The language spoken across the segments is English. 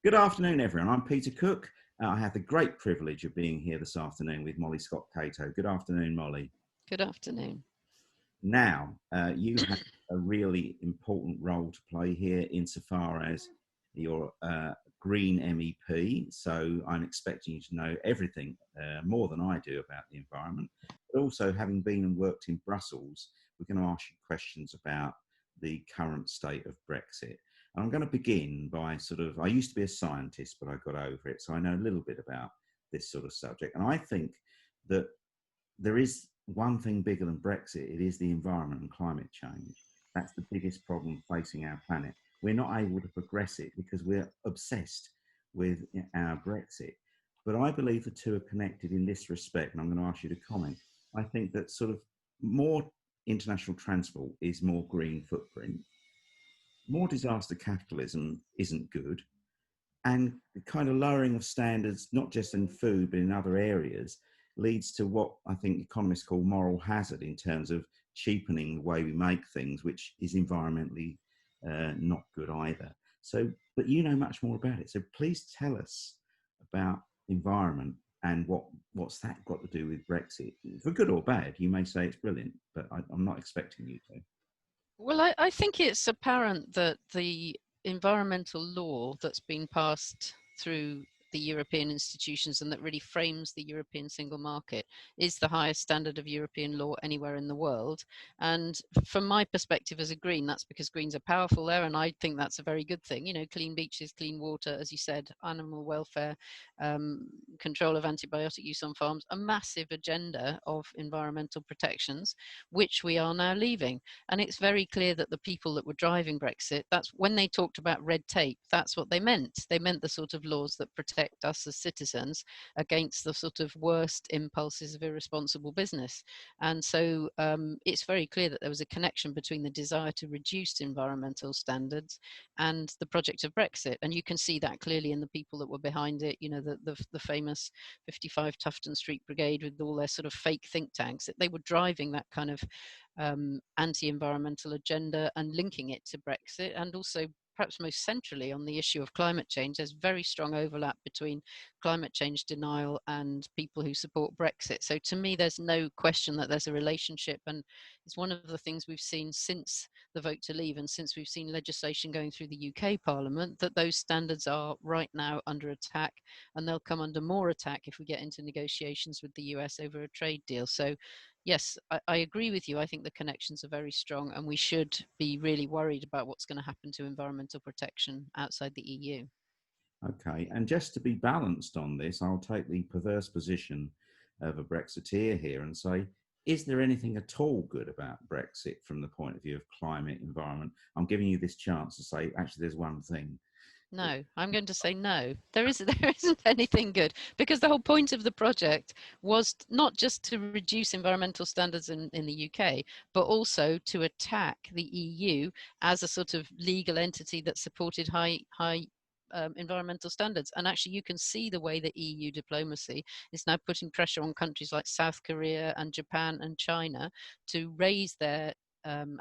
Good afternoon, everyone. I'm Peter Cook. I have the great privilege of being here this afternoon with Molly Scott-Cato. Good afternoon, Molly. Good afternoon. Now, you have a really important role to play here insofar as you're Green MEP. So I'm expecting you to know everything more than I do about the environment. But also, having been and worked in Brussels, we're going to ask you questions about the current state of Brexit. And I'm going to begin by I used to be a scientist, but I got over it. So I know a little bit about this sort of subject. And I think that there is one thing bigger than Brexit. It is the environment and climate change. That's the biggest problem facing our planet. We're not able to progress it because we're obsessed with our Brexit. But I believe the two are connected in this respect, and I'm going to ask you to comment. I think that more international transport is more green footprint. More disaster capitalism isn't good. And the kind of lowering of standards, not just in food, but in other areas, leads to what I think economists call moral hazard in terms of cheapening the way we make things, which is environmentally not good either. So, but you know much more about it. So please tell us about environment and what's that got to do with Brexit, for good or bad. You may say it's brilliant, but I'm not expecting you to. Well, I think it's apparent that the environmental law that's been passed through the European institutions and that really frames the European single market is the highest standard of European law anywhere in the world. And from my perspective as a Green, that's because Greens are powerful there, and I think that's a very good thing. You know, clean beaches, clean water, as you said, animal welfare, control of antibiotic use on farms, a massive agenda of environmental protections, which we are now leaving. And it's very clear that the people that were driving Brexit, that's when they talked about red tape, that's what they meant. They meant the sort of laws that protect us as citizens against the sort of worst impulses of irresponsible business. And so it's very clear that there was a connection between the desire to reduce environmental standards and the project of Brexit. And you can see that clearly in the people that were behind it, you know, the famous 55 Tufton Street Brigade with all their sort of fake think tanks. They were driving that kind of anti-environmental agenda and linking it to Brexit, and also perhaps most centrally on the issue of climate change. There's very strong overlap between climate change denial and people who support Brexit. So to me, there's no question that there's a relationship, and it's one of the things we've seen since the vote to leave and since we've seen legislation going through the UK Parliament, that those standards are right now under attack, and they'll come under more attack if we get into negotiations with the US over a trade deal. So yes, I agree with you. I think the connections are very strong, and we should be really worried about what's going to happen to environmental protection outside the EU. Okay, and just to be balanced on this, I'll take the perverse position of a Brexiteer here and say, is there anything at all good about Brexit from the point of view of climate, environment? I'm giving you this chance to say, actually, there's one thing. No, I'm going to say no. There isn't anything good, because the whole point of the project was not just to reduce environmental standards in the UK, but also to attack the EU as a sort of legal entity that supported high environmental standards. And actually, you can see the way the EU diplomacy is now putting pressure on countries like South Korea and Japan and China to raise their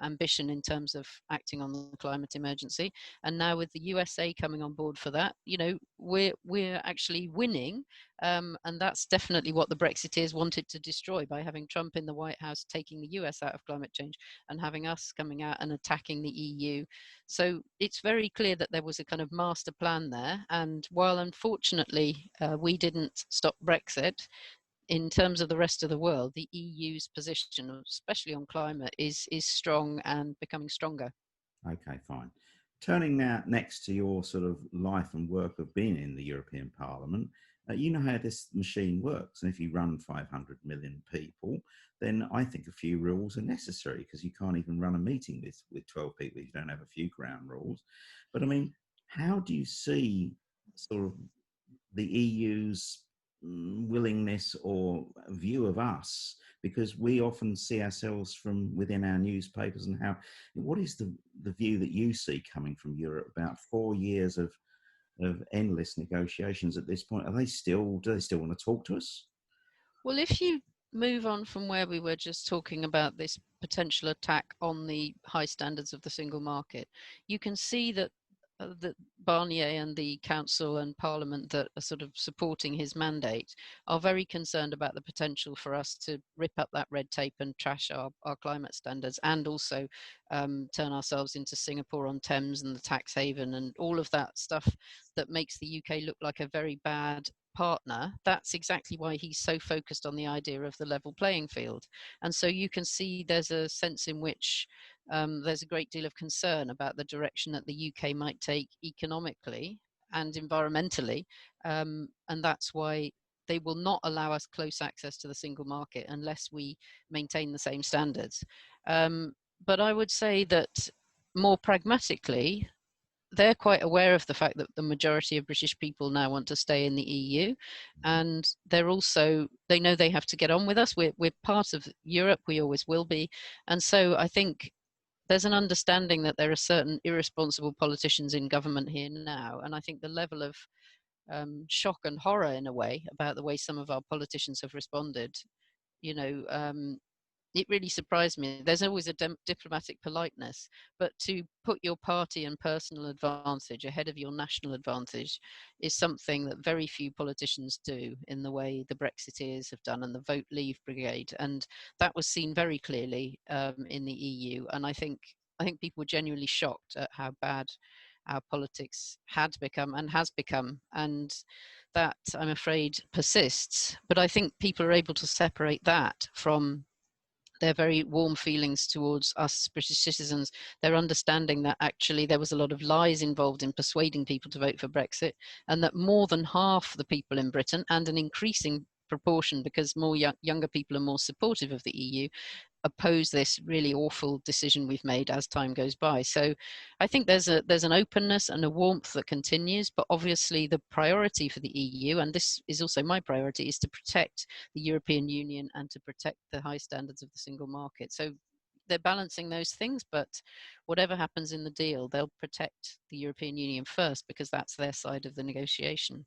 ambition in terms of acting on the climate emergency. And now with the USA coming on board for that, you know, we're actually winning, and that's definitely what the Brexiteers wanted to destroy by having Trump in the White House taking the US out of climate change and having us coming out and attacking the EU. So it's very clear that there was a kind of master plan there. And while unfortunately we didn't stop Brexit, in terms of the rest of the world, the EU's position, especially on climate, is strong and becoming stronger. Okay, fine. Turning now next to your sort of life and work of being in the European Parliament, you know how this machine works. And if you run 500 million people, then I think a few rules are necessary, because you can't even run a meeting with 12 people if you don't have a few ground rules. But I mean, how do you see sort of the EU's willingness or view of us, because we often see ourselves from within our newspapers, and how, what is the view that you see coming from Europe about 4 years of endless negotiations at this point? Do they still want to talk to us? Well, if you move on from where we were just talking about this potential attack on the high standards of the single market, you can see that Barnier and the council and parliament that are sort of supporting his mandate are very concerned about the potential for us to rip up that red tape and trash our climate standards, and also turn ourselves into Singapore on Thames and the tax haven and all of that stuff that makes the UK look like a very bad partner. That's exactly why he's so focused on the idea of the level playing field. And so you can see there's a sense in which there's a great deal of concern about the direction that the UK might take economically and environmentally, and that's why they will not allow us close access to the single market unless we maintain the same standards. But I would say that more pragmatically, they're quite aware of the fact that the majority of British people now want to stay in the EU, and they're also, they know they have to get on with us. We're part of Europe, we always will be, and so I think there's an understanding that there are certain irresponsible politicians in government here now, and I think the level of shock and horror, in a way, about the way some of our politicians have responded, you know, it really surprised me. There's always a diplomatic politeness, but to put your party and personal advantage ahead of your national advantage is something that very few politicians do in the way the Brexiteers have done and the Vote Leave Brigade. And that was seen very clearly in the EU. And I think people were genuinely shocked at how bad our politics had become and has become. And that, I'm afraid, persists. But I think people are able to separate that from their very warm feelings towards us British citizens, their understanding that actually there was a lot of lies involved in persuading people to vote for Brexit, and that more than half the people in Britain, and an increasing proportion because more younger people are more supportive of the EU, oppose this really awful decision we've made as time goes by. So I think there's an openness and a warmth that continues, but obviously the priority for the EU, and this is also my priority, is to protect the European Union and to protect the high standards of the single market. So they're balancing those things, but whatever happens in the deal, they'll protect the European Union first because that's their side of the negotiation.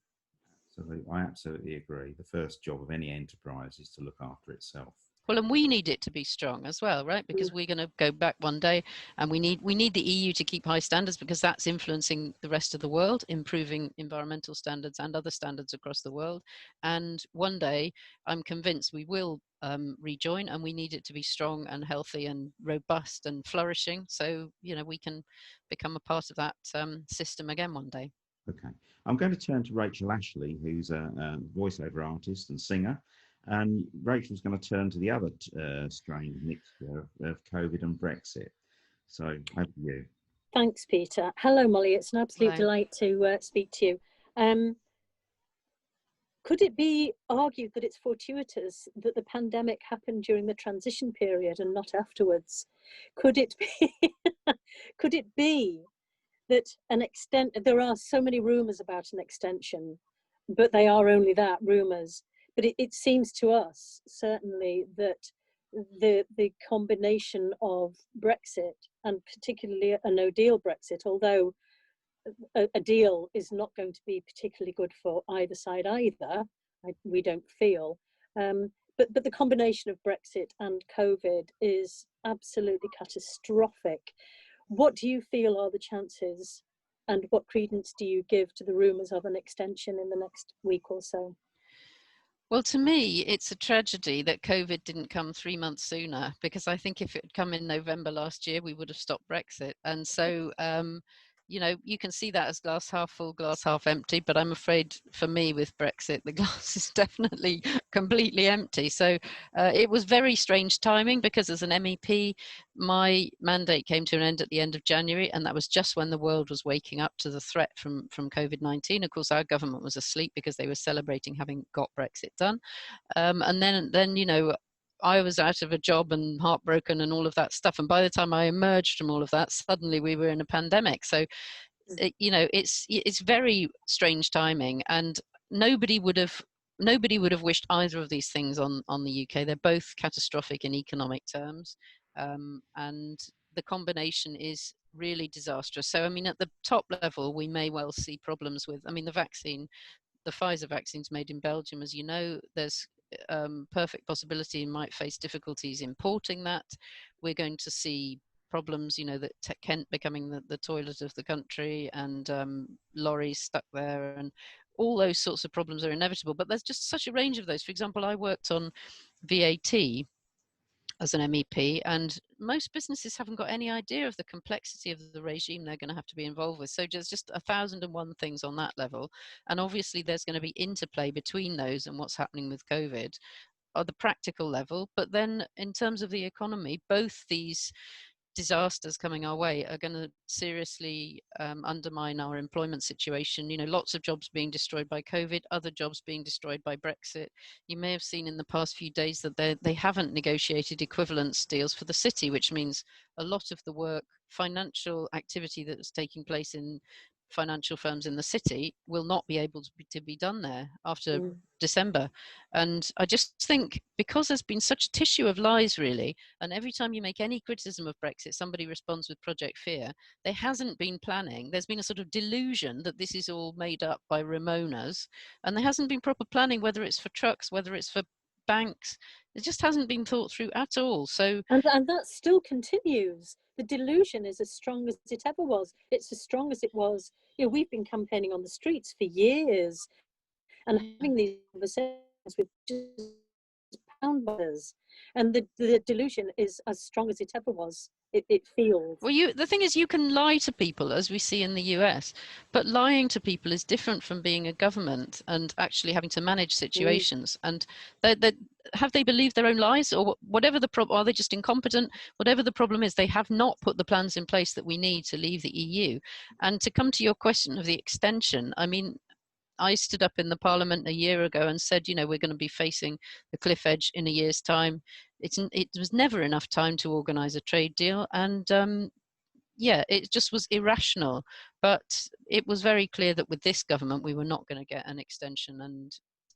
Absolutely, I absolutely agree. The first job of any enterprise is to look after itself. Well, and we need it to be strong as well, right? Because we're going to go back one day, and we need the EU to keep high standards because that's influencing the rest of the world, improving environmental standards and other standards across the world. And one day, I'm convinced we will rejoin, and we need it to be strong and healthy and robust and flourishing. So we can become a part of that system again one day. Okay, I'm going to turn to Rachel Ashley, who's a voiceover artist and singer. And Rachel's going to turn to the other strange mixture of COVID and Brexit. So over to you. Thanks, Peter. Hello, Molly. It's an absolute delight to speak to you. Could it be argued that it's fortuitous that the pandemic happened during the transition period and not afterwards? Could it be, could it be that there are so many rumours about an extension, but they are only that, rumours. But it seems to us, certainly, that the combination of Brexit, and particularly a no-deal Brexit, although a deal is not going to be particularly good for either side either, we don't feel. But the combination of Brexit and COVID is absolutely catastrophic. What do you feel are the chances, and what credence do you give to the rumours of an extension in the next week or so? Well, to me, it's a tragedy that COVID didn't come 3 months sooner, because I think if it had come in November last year, we would have stopped Brexit. And so, you can see that as glass half full, glass half empty. But I'm afraid for me with Brexit, the glass is definitely completely empty. So it was very strange timing, because as an MEP, my mandate came to an end at the end of January, and that was just when the world was waking up to the threat from COVID-19. Of course, our government was asleep because they were celebrating having got Brexit done. And then I was out of a job and heartbroken and all of that stuff. And by the time I emerged from all of that, suddenly we were in a pandemic. So, it's very strange timing, and nobody would have wished either of these things on the UK. They're both catastrophic in economic terms, and the combination is really disastrous. So, I mean, at the top level, we may well see problems with, the Pfizer vaccine's made in Belgium, as you know. There's perfect possibility we might face difficulties importing that. We're going to see problems, you know, that Kent becoming the toilet of the country, and lorries stuck there, and all those sorts of problems are inevitable. But there's just such a range of those. For example, I worked on VAT as an MEP, and most businesses haven't got any idea of the complexity of the regime they're going to have to be involved with. So there's just 1,001 things on that level, and obviously there's going to be interplay between those and what's happening with COVID at the practical level. But then in terms of the economy, both these disasters coming our way are going to seriously undermine our employment situation. You know, lots of jobs being destroyed by COVID, other jobs being destroyed by Brexit. You may have seen in the past few days that they haven't negotiated equivalence deals for the city, which means a lot of the work, financial activity that was taking place in financial firms in the city will not be able to be done there after December. And I just think, because there's been such a tissue of lies, really, and every time you make any criticism of Brexit, somebody responds with Project Fear. There hasn't been planning. There's been a sort of delusion that this is all made up by Ramonas, and there hasn't been proper planning, whether it's for trucks, whether it's for banks. It just hasn't been thought through at all. So and that still continues. The delusion is as strong as it ever was. It's as strong as it was. You know, we've been campaigning on the streets for years and having these conversations with just pound buyers, and the delusion is as strong as it ever was. It feels. Well, the thing is, you can lie to people, as we see in the US, but lying to people is different from being a government and actually having to manage situations. And have they believed their own lies, or whatever the problem? Are they just incompetent? Whatever the problem is, they have not put the plans in place that we need to leave the EU. And to come to your question of the extension, I mean, I stood up in the Parliament a year ago and said, you know, we're going to be facing the cliff edge in a year's time. It was never enough time to organise a trade deal, and yeah, it just was irrational. But it was very clear that with this government, we were not going to get an extension, and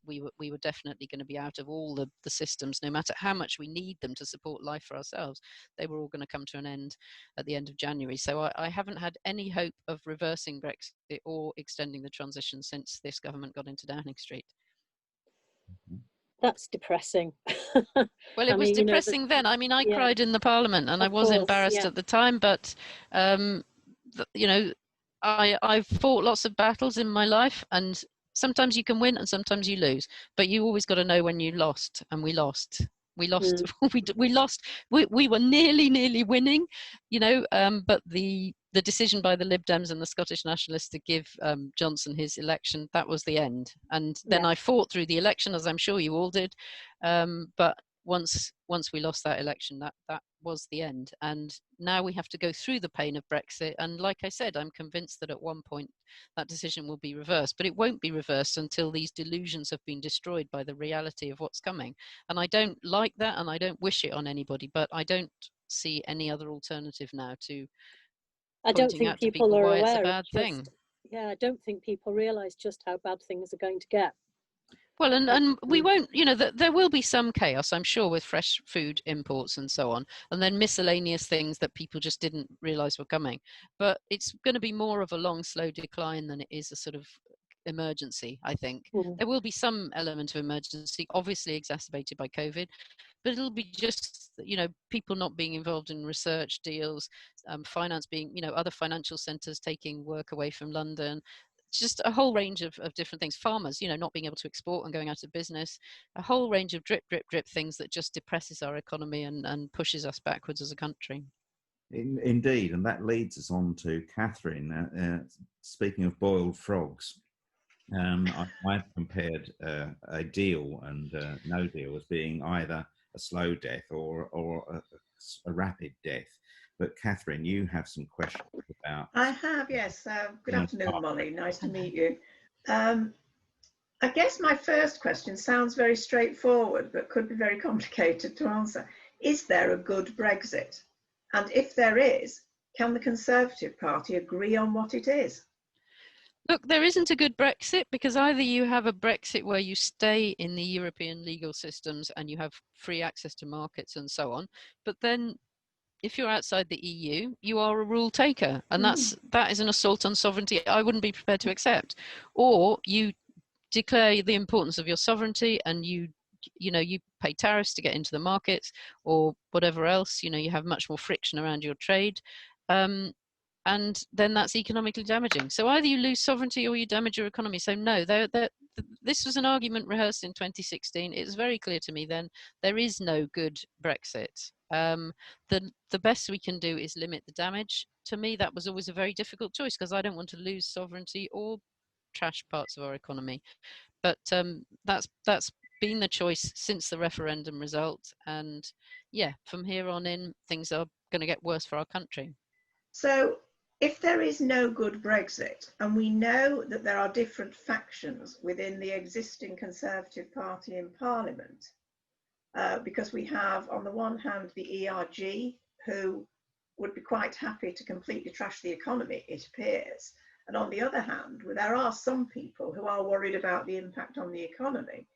we were definitely going to be out of all the systems, no matter how much we need them to support life for ourselves. They were all going to come to an end at the end of January. So I haven't had any hope of reversing Brexit or extending the transition since this government got into Downing Street. That's depressing. Well, it was depressing then. I mean, I cried in the Parliament, and I was embarrassed at the time, but you know, I've fought lots of battles in my life, and sometimes you can win and sometimes you lose, but you always got to know when you lost. And we lost. We lost. We lost. We were nearly winning, you know, but the decision by the Lib Dems and the Scottish Nationalists to give Johnson his election, that was the end. And then I fought through the election, as I'm sure you all did, but once we lost that election, that was the end. And now we have to go through the pain of Brexit. And like I said, I'm convinced that at one point that decision will be reversed, but it won't be reversed until these delusions have been destroyed by the reality of what's coming. And I don't like that, and I don't wish it on anybody, but I don't see any other alternative now to pointing out to people why it's a bad thing. Yeah, I don't think people realise just how bad things are going to get. Well, and we won't, you know, there will be some chaos, I'm sure, with fresh food imports and so on, and then miscellaneous things that people just didn't realise were coming. But it's going to be more of a long, slow decline than it is a sort of emergency, I think. There will be some element of emergency, obviously exacerbated by COVID, but it'll be just, you know, people not being involved in research deals, finance being, you know, other financial centres taking work away from London. Just a whole range of different things. Farmers, you know, not being able to export and going out of business. A whole range of drip things that just depresses our economy and pushes us backwards as a country. Indeed, and that leads us on to Catherine. Speaking of boiled frogs, I've compared a deal and no deal as being either a slow death or a rapid death. But Catherine, you have some questions about... I have, yes. Good afternoon, Molly. Nice to meet you. I guess my first question sounds very straightforward, but could be very complicated to answer. Is there a good Brexit? And if there is, can the Conservative Party agree on what it is? Look, there isn't a good Brexit, because either you have a Brexit where you stay in the European legal systems and you have free access to markets and so on, but then if you're outside the EU, you are a rule taker, and that is an assault on sovereignty I wouldn't be prepared to accept. Or you declare the importance of your sovereignty and you you pay tariffs to get into the markets or whatever else. You have much more friction around your trade. And then that's economically damaging. So either you lose sovereignty or you damage your economy. So no, this was an argument rehearsed in 2016. It was very clear to me then there is no good Brexit. The best we can do is limit the damage. To me, that was always a very difficult choice because I don't want to lose sovereignty or trash parts of our economy. But that's been the choice since the referendum result. And yeah, from here on in, things are going to get worse for our country. So if there is no good Brexit, and we know that there are different factions within the existing Conservative Party in Parliament, because we have, on the one hand, the ERG, who would be quite happy to completely trash the economy, it appears. And on the other hand, there are some people who are worried about the impact on the economy.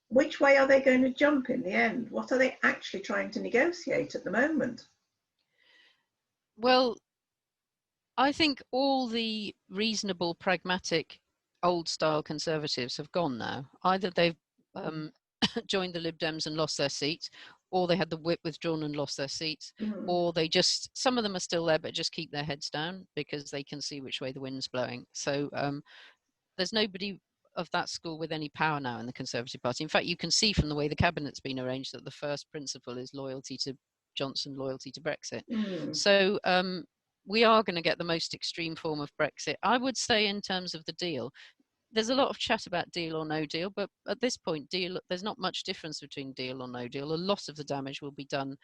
Which way are they going to jump in the end? What are they actually trying to negotiate at the moment? Well, I think all the reasonable, pragmatic, old-style Conservatives have gone now. Either they've joined the Lib Dems and lost their seats, or they had the whip withdrawn and lost their seats, or they just, some of them are still there, but just keep their heads down because they can see which way the wind's blowing. So there's nobody of that school with any power now in the Conservative Party. In fact, you can see from the way the cabinet's been arranged that the first principle is loyalty to Johnson, loyalty to Brexit. So we are going to get the most extreme form of Brexit. I would say in terms of the deal, there's a lot of chat about deal or no deal, but at this point, there's not much difference between deal or no deal. A lot of the damage will be done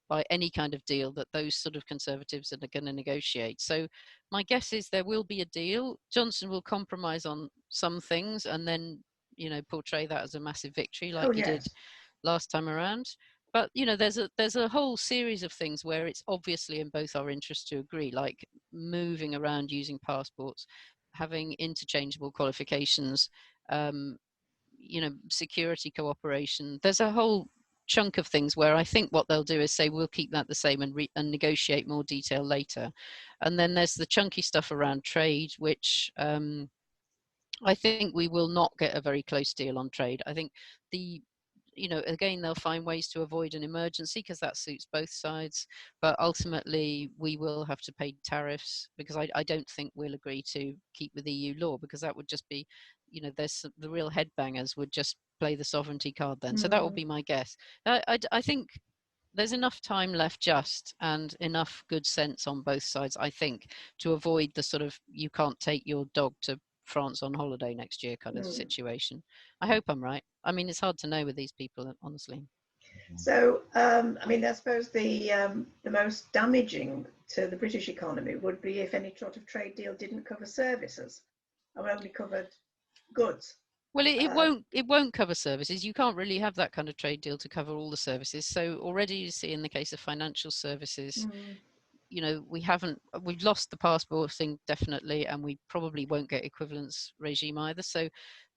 by any kind of deal that those sort of Conservatives are going to negotiate. So my guess is there will be a deal. Johnson will compromise on some things and then, portray that as a massive victory like he did last time around. But there's a whole series of things where it's obviously in both our interests to agree, like moving around using passports, having interchangeable qualifications, security cooperation. There's a whole chunk of things where I think what they'll do is say we'll keep that the same and negotiate more detail later. And then there's the chunky stuff around trade, which I think we will not get a very close deal on trade. I think again, they'll find ways to avoid an emergency because that suits both sides. But ultimately, we will have to pay tariffs because I don't think we'll agree to keep with EU law because that would just be, there's the real headbangers would just play the sovereignty card then. So that will be my guess. I think there's enough time left and enough good sense on both sides, I think, to avoid the sort of you can't take your dog to France on holiday next year kind of situation. I hope I'm right. I mean, it's hard to know with these people, honestly. So, I suppose the most damaging to the British economy would be if any sort of trade deal didn't cover services or only covered goods. Well, it won't cover services. You can't really have that kind of trade deal to cover all the services. So already you see in the case of financial services, we've lost the passport thing definitely, and we probably won't get equivalence regime either. So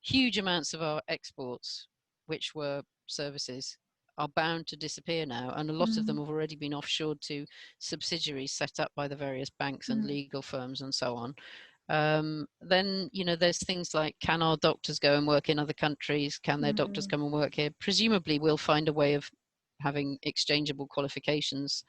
huge amounts of our exports, which were services, are bound to disappear now, and a lot of them have already been offshored to subsidiaries set up by the various banks and legal firms and so on. Then there's things like, can our doctors go and work in other countries? Can their doctors come and work here? Presumably we'll find a way of having exchangeable qualifications.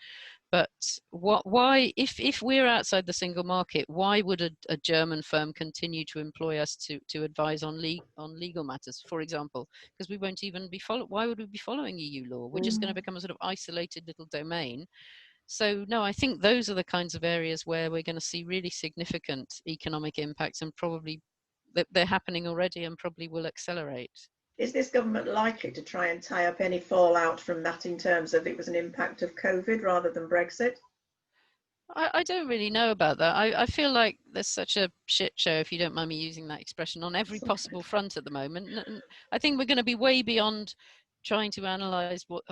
But why, if we're outside the single market, why would a German firm continue to employ us to advise on legal matters, for example? Because we won't even be why would we be following EU law? We're just going to become a sort of isolated little domain. So no, I think those are the kinds of areas where we're going to see really significant economic impacts, and probably they're happening already and probably will accelerate. Is this government likely to try and tie up any fallout from that in terms of it was an impact of COVID rather than Brexit? I don't really know about that. I feel like there's such a shit show, if you don't mind me using that expression, on every possible front at the moment. And I think we're going to be way beyond trying to analyse what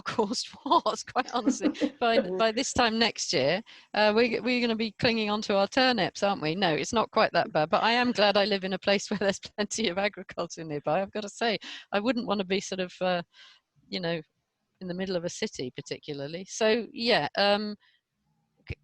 caused what, quite honestly. by this time next year, we're going to be clinging onto our turnips, aren't we? No, it's not quite that bad. But I am glad I live in a place where there's plenty of agriculture nearby. I've got to say, I wouldn't want to be sort of, in the middle of a city particularly. So yeah,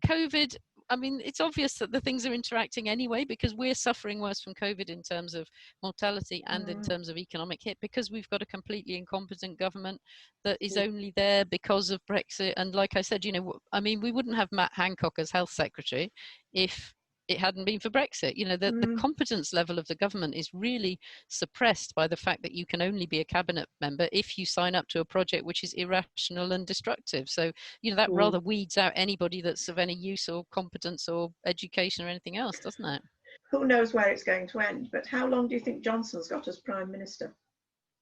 COVID, I mean, it's obvious that the things are interacting anyway, because we're suffering worse from COVID in terms of mortality and in terms of economic hit, because we've got a completely incompetent government that is only there because of Brexit. And like I said, you know, I mean, we wouldn't have Matt Hancock as health secretary if it hadn't been for Brexit. You know, the competence level of the government is really suppressed by the fact that you can only be a cabinet member if you sign up to a project which is irrational and destructive. So, you know, that rather weeds out anybody that's of any use or competence or education or anything else, doesn't it? Who knows where it's going to end? But how long do you think Johnson's got as Prime Minister?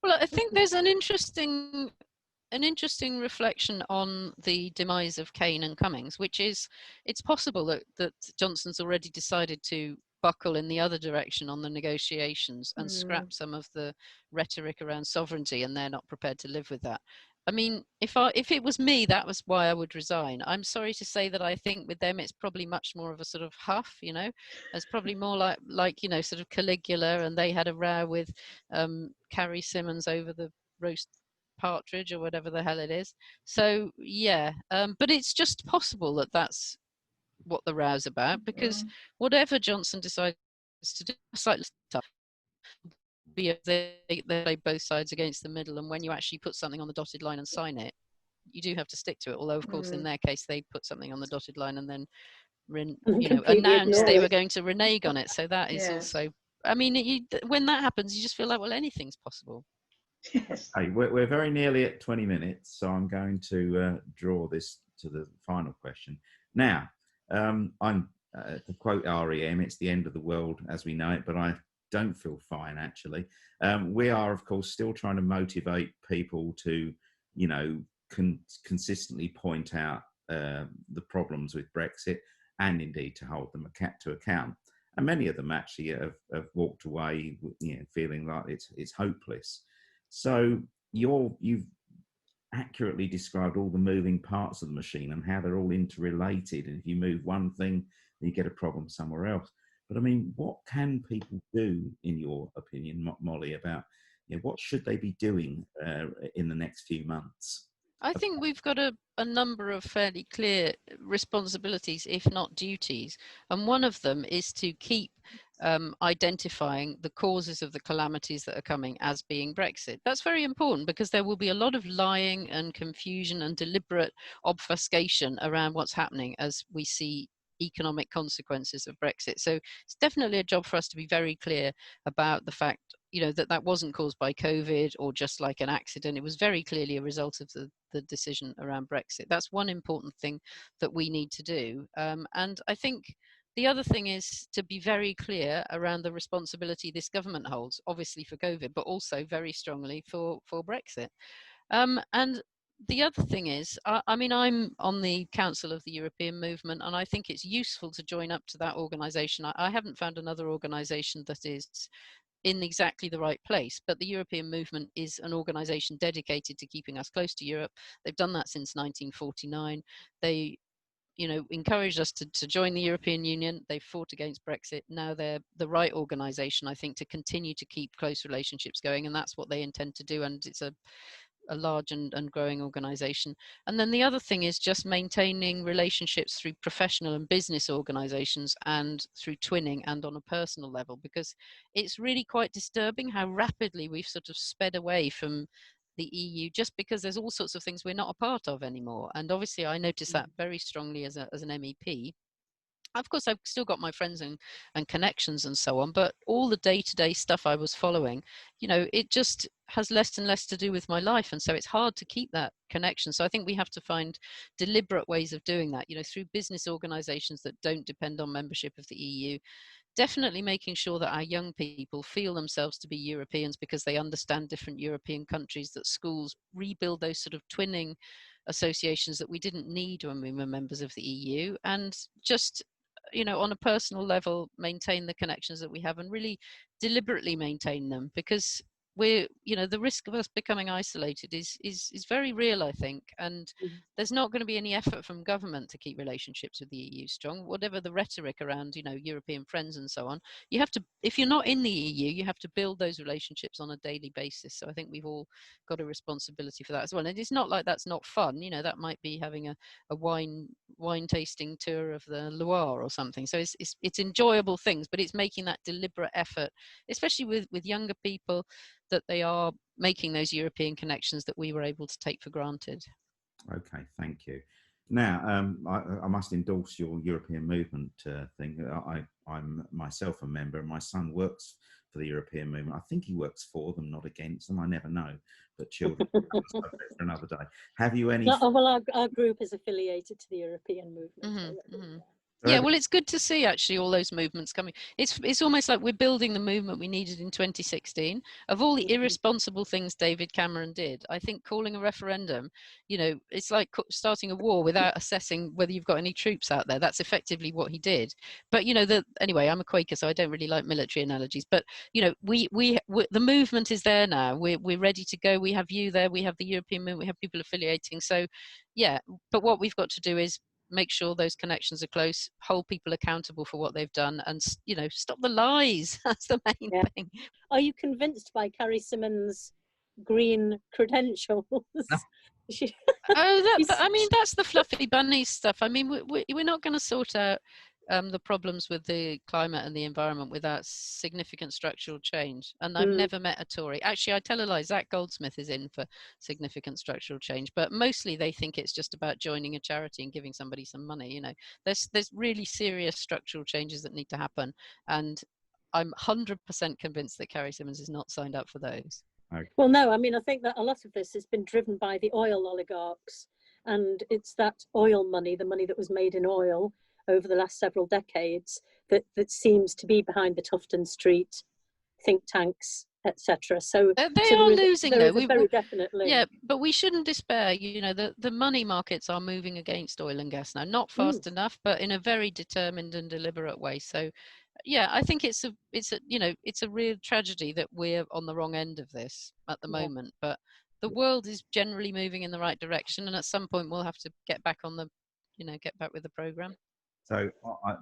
Well, I think there's an interesting reflection on the demise of Kane and Cummings, which is, it's possible that Johnson's already decided to buckle in the other direction on the negotiations and scrap some of the rhetoric around sovereignty, and they're not prepared to live with that. I mean, if it was me, that was why I would resign. I'm sorry to say that I think with them it's probably much more of a sort of huff, you know. It's probably more like you know, sort of Caligula, and they had a row with Carrie Symonds over the roast partridge or whatever the hell it is. So yeah, but it's just possible that that's what the row's about, because whatever Johnson decides to do, slightly tough, they play both sides against the middle, and when you actually put something on the dotted line and sign it, you do have to stick to it. Although of course in their case they put something on the dotted line and then announced they were going to renege on it. So that is also, I mean, when that happens, you just feel like, well, anything's possible. Yes. Hey, we're very nearly at 20 minutes, so I'm going to draw this to the final question. Now, I'm to quote REM, it's the end of the world as we know it, but I don't feel fine, actually. We are, of course, still trying to motivate people to, you know, consistently point out the problems with Brexit, and indeed to hold them to account. And many of them actually have walked away, you know, feeling like it's hopeless. So you've accurately described all the moving parts of the machine and how they're all interrelated. And if you move one thing, you get a problem somewhere else. But I mean, what can people do, in your opinion, Molly, about, you know, what should they be doing in the next few months? I think we've got a number of fairly clear responsibilities, if not duties. And one of them is to keep identifying the causes of the calamities that are coming as being Brexit. That's very important, because there will be a lot of lying and confusion and deliberate obfuscation around what's happening as we see economic consequences of Brexit. So it's definitely a job for us to be very clear about the fact, you know, that wasn't caused by COVID or just like an accident. It was very clearly a result of the decision around Brexit. That's one important thing that we need to do. And I think the other thing is to be very clear around the responsibility this government holds, obviously for COVID, but also very strongly for Brexit. And the other thing is, I mean, I'm on the Council of the European Movement, and I think it's useful to join up to that organisation. I haven't found another organisation that is in exactly the right place, but the European Movement is an organisation dedicated to keeping us close to Europe. They've done that since 1949. They, you know, encouraged us to join the European Union. They fought against Brexit. Now they're the right organisation, I think, to continue to keep close relationships going, and that's what they intend to do. And it's a large and growing organization. And then the other thing is just maintaining relationships through professional and business organizations and through twinning and on a personal level, because it's really quite disturbing how rapidly we've sort of sped away from the EU just because there's all sorts of things we're not a part of anymore. And obviously I notice that very strongly as an MEP. Of course, I've still got my friends and connections and so on, but all the day-to-day stuff I was following, you know, it just has less and less to do with my life. And so it's hard to keep that connection. So I think we have to find deliberate ways of doing that, you know, through business organizations that don't depend on membership of the EU. Definitely making sure that our young people feel themselves to be Europeans because they understand different European countries, that schools rebuild those sort of twinning associations that we didn't need when we were members of the EU, and just, you know, on a personal level, maintain the connections that we have and really deliberately maintain them, because we're, you know, the risk of us becoming isolated is very real, I think, and there's not going to be any effort from government to keep relationships with the EU strong, whatever the rhetoric around, you know, European friends and so on. You have to, if you're not in the EU, you have to build those relationships on a daily basis. So I think we've all got a responsibility for that as well. And it's not like that's not fun, you know, that might be having a wine tasting tour of the Loire or something. So it's enjoyable things, but it's making that deliberate effort, especially with younger people, that they are making those European connections that we were able to take for granted. Okay, thank you. Now, I must endorse your European movement thing. I'm myself a member, and my son works for the European movement. I think he works for them, not against them. I never know, but children, that's a subject for another day. Have you any? Well, our group is affiliated to the European movement. Yeah, well, it's good to see actually all those movements coming. It's almost like we're building the movement we needed in 2016. Of all the irresponsible things David Cameron did, I think calling a referendum, you know, it's like starting a war without assessing whether you've got any troops out there. That's effectively what he did. But you know, anyway, I'm a Quaker, so I don't really like military analogies. But you know, we the movement is there now. We're ready to go. We have you there. We have the European movement. We have people affiliating. So, yeah. But what we've got to do is make sure those connections are close, hold people accountable for what they've done, and, you know, stop the lies. That's the main thing. Are you convinced by Carrie Symonds' green credentials? I mean, that's the fluffy bunny stuff. I mean, we're not going to sort out the problems with the climate and the environment without significant structural change. And I've never met a Tory. Actually, I tell a lie, Zach Goldsmith is in for significant structural change, but mostly they think it's just about joining a charity and giving somebody some money. You know, there's really serious structural changes that need to happen. And I'm 100% convinced that Carrie Symonds is not signed up for those. Okay. Well, no, I mean, I think that a lot of this has been driven by the oil oligarchs, and it's that oil money, the money that was made in oil over the last several decades, that seems to be behind the Tufton Street think tanks, etc. So they are losing, though. Very definitely. Yeah, but we shouldn't despair. You know, the money markets are moving against oil and gas now, not fast enough, but in a very determined and deliberate way. So, yeah, I think it's a real tragedy that we're on the wrong end of this at the moment. But the world is generally moving in the right direction, and at some point we'll have to get back with the program. So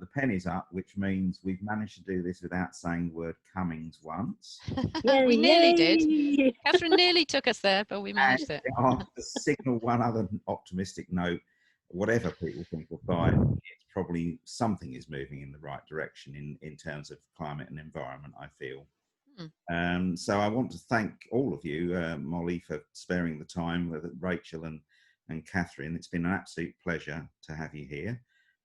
the pen is up, which means we've managed to do this without saying the word Cummings once. We nearly did. Catherine nearly took us there, but we managed it. To signal one other optimistic note, whatever people think will find, it's probably something is moving in the right direction in terms of climate and environment, I feel. So I want to thank all of you, Molly, for sparing the time, with Rachel and Catherine. It's been an absolute pleasure to have you here.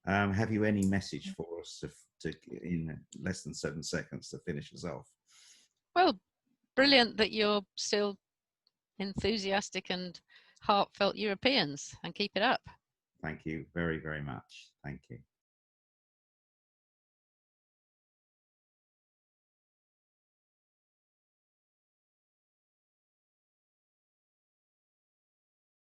Have you any message for us to in less than 7 seconds to finish us off? Well, brilliant that you're still enthusiastic and heartfelt Europeans, and keep it up. Thank you very, very much. Thank you.